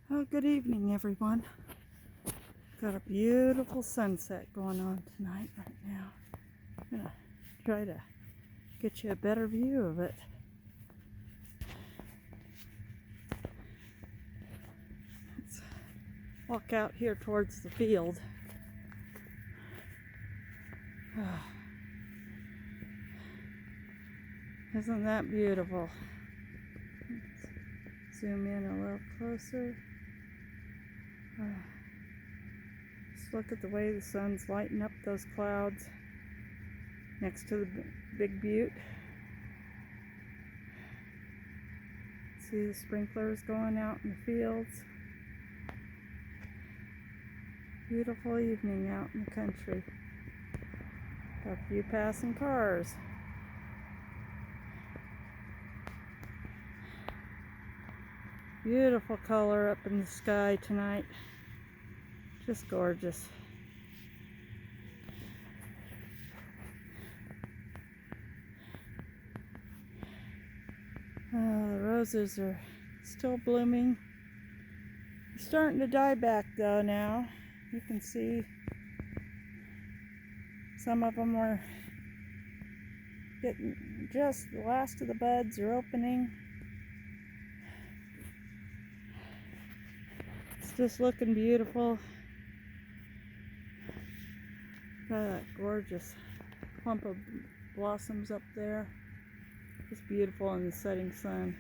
Oh, good evening, everyone. Got a beautiful sunset going on tonight right now. I'm gonna try to get you a better view of it. Let's walk out here towards the field. Isn't that beautiful? Let's zoom in a little closer. Just look at the way the sun's lighting up those clouds next to the big butte. See the sprinklers going out in the fields. Beautiful evening out in the country. Got a few passing cars. Beautiful color up in the sky tonight. Just gorgeous. The roses are still blooming. They're starting to die back though now. You can see some of them are getting just the last of the buds are opening. It's just looking beautiful. Got that gorgeous clump of blossoms up there. It's beautiful in the setting sun.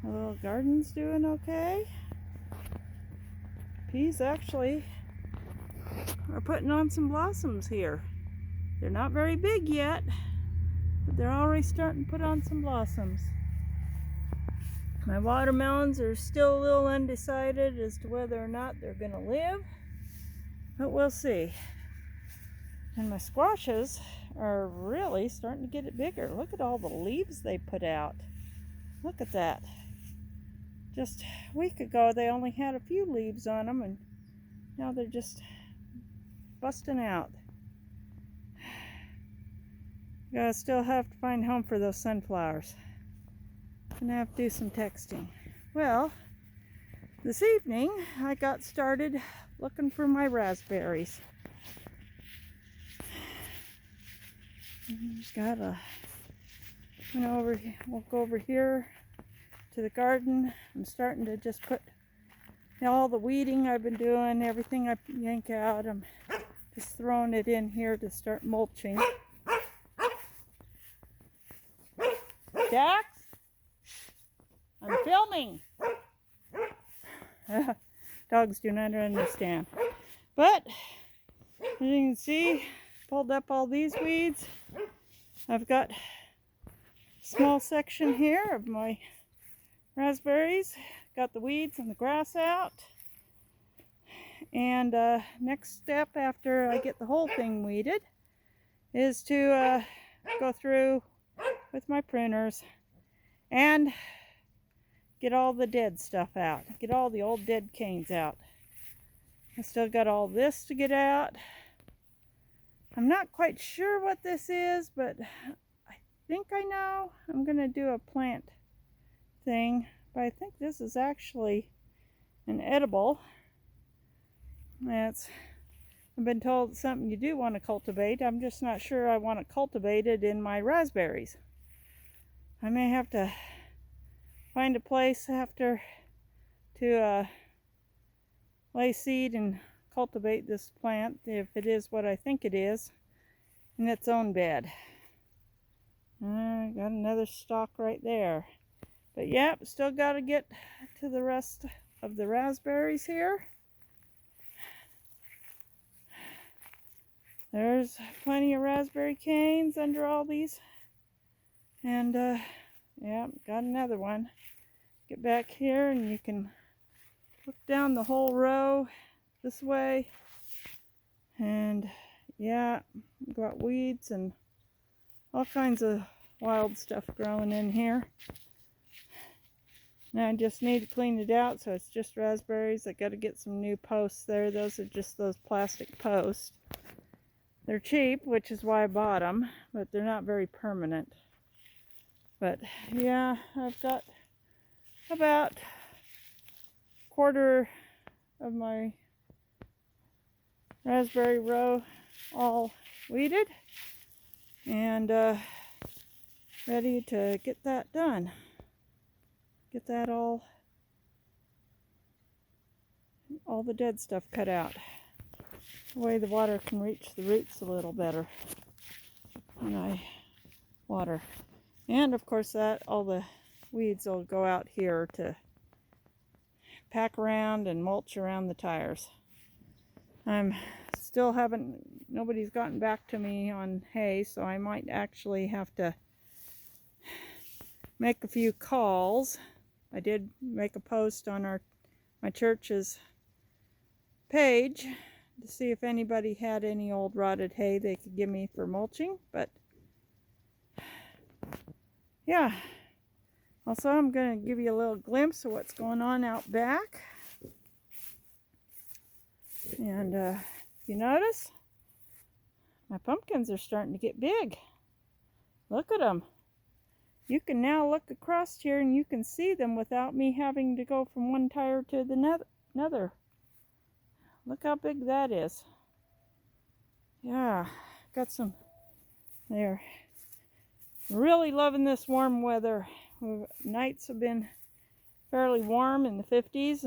My little garden's doing okay. Peas actually are putting on some blossoms here. They're not very big yet, but they're already starting to put on some blossoms. My watermelons are still a little undecided as to whether or not they're going to live, but we'll see. And my squashes are really starting to get it bigger. Look at all the leaves they put out. Look at that. Just a week ago they only had a few leaves on them, and now they're just busting out. Gotta still have to find a home for those sunflowers. Gonna have to do some texting. Well, this evening I got started looking for my raspberries. Just gotta walk over here to the garden. I'm starting to just put all the weeding I've been doing, everything I yank out, I'm just throwing it in here to start mulching. Dax, I'm filming. Dogs do not understand. But as you can see, pulled up all these weeds. I've got a small section here of my raspberries. Got the weeds and the grass out. And next step after I get the whole thing weeded is to go through with my pruners and get all the dead stuff out. Get all the old dead canes out. I still got all this to get out. I'm not quite sure what this is, but I think I know. I'm going to do a plant thing, but I think this is actually an edible. I've been told it's something you do want to cultivate. I'm just not sure I want to cultivate it in my raspberries. I may have to find a place after to lay seed and cultivate this plant, if it is what I think it is, in its own bed. I got another stalk right there. But yep, still got to get to the rest of the raspberries here. There's plenty of raspberry canes under all these. And yeah, got another one. Get back here and you can look down the whole row this way. And yeah, got weeds and all kinds of wild stuff growing in here. Now I just need to clean it out, so it's just raspberries. I got to get some new posts there. Those are just those plastic posts. They're cheap, which is why I bought them, but they're not very permanent. But yeah, I've got about a quarter of my raspberry row all weeded and ready to get that done. Get that all the dead stuff cut out. The way the water can reach the roots a little better when I water. And of course that all the weeds will go out here to pack around and mulch around the tires. I'm still nobody's gotten back to me on hay, so I might actually have to make a few calls. I did make a post on my church's page to see if anybody had any old rotted hay they could give me for mulching, but yeah. Also, I'm going to give you a little glimpse of what's going on out back. And if you notice, my pumpkins are starting to get big. Look at them. You can now look across here and you can see them without me having to go from one tire to the another. Look how big that is. Yeah, got some there. Really loving this warm weather. Nights have been fairly warm in the 50s,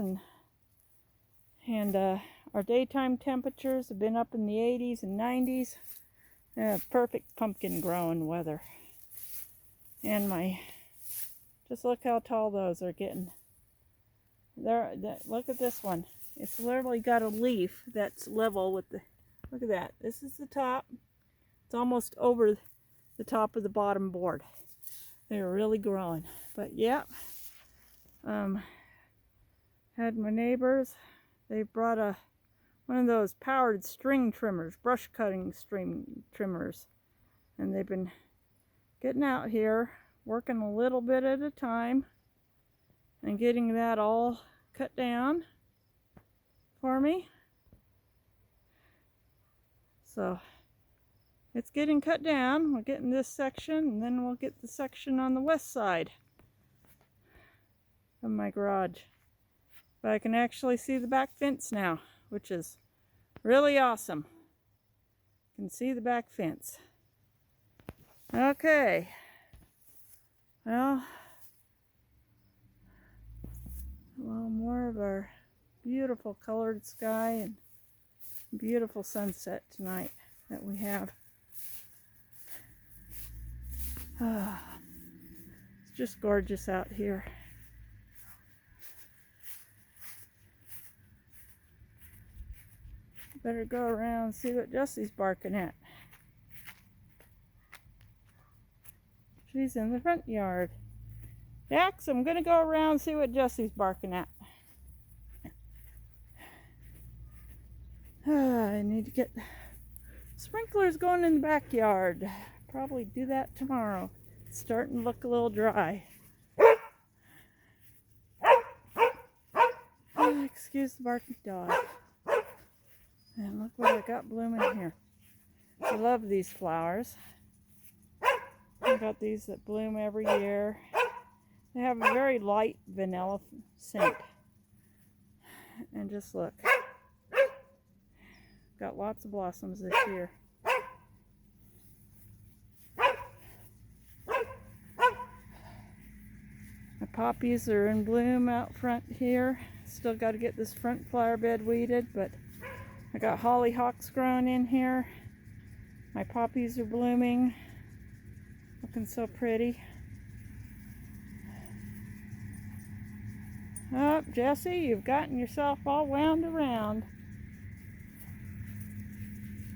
and our daytime temperatures have been up in the 80s and 90s. Perfect pumpkin growing weather. And just look how tall those are getting. Look at this one. It's literally got a leaf that's level with look at that. This is the top. It's almost over the top of the bottom board. They're really growing. But yeah, had my neighbors, they brought one of those powered string trimmers, brush cutting string trimmers, and they've been getting out here, working a little bit at a time and getting that all cut down for me. So it's getting cut down. We're getting this section, and then we'll get the section on the west side of my garage. But I can actually see the back fence now, which is really awesome. You can see the back fence. Okay. Well, a little more of our beautiful colored sky and beautiful sunset tonight that we have. It's just gorgeous out here. Better go around and see what Jessie's barking at. She's in the front yard. Jax, I'm gonna go around and see what Jessie's barking at. I need to get sprinklers going in the backyard. Probably do that tomorrow. It's starting to look a little dry. Excuse the barking dog. And look what I got blooming here. I love these flowers. I got these that bloom every year. They have a very light vanilla scent. And just look. Got lots of blossoms this year. My poppies are in bloom out front here. Still got to get this front flower bed weeded, but I got hollyhocks growing in here. My poppies are blooming. Looking so pretty. Oh, Jessie, you've gotten yourself all wound around.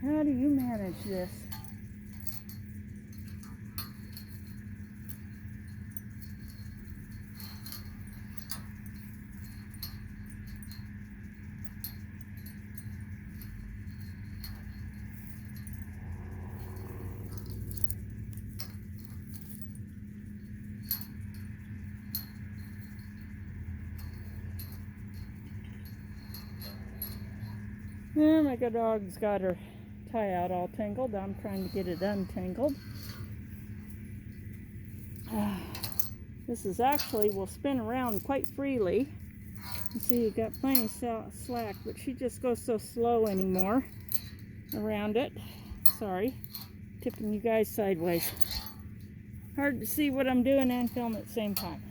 How do you manage this? Yeah, my good dog's got her tie out all tangled. I'm trying to get it untangled. This is actually will spin around quite freely. You see, you got plenty of slack, but she just goes so slow anymore around it. Sorry, tipping you guys sideways. Hard to see what I'm doing and film at the same time.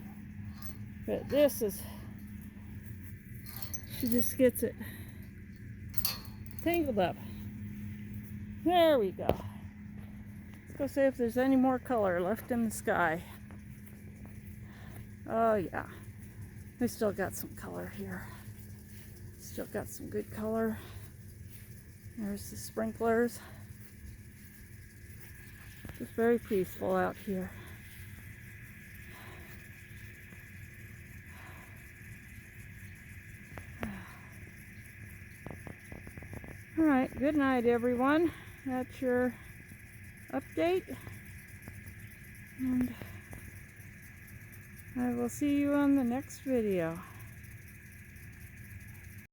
But this is, she just gets it tangled up. There we go. Let's go see if there's any more color left in the sky. Oh yeah, we still got some color here. Still got some good color. There's the sprinklers. It's very peaceful out here. All right, good night everyone. That's your update. And I will see you on the next video.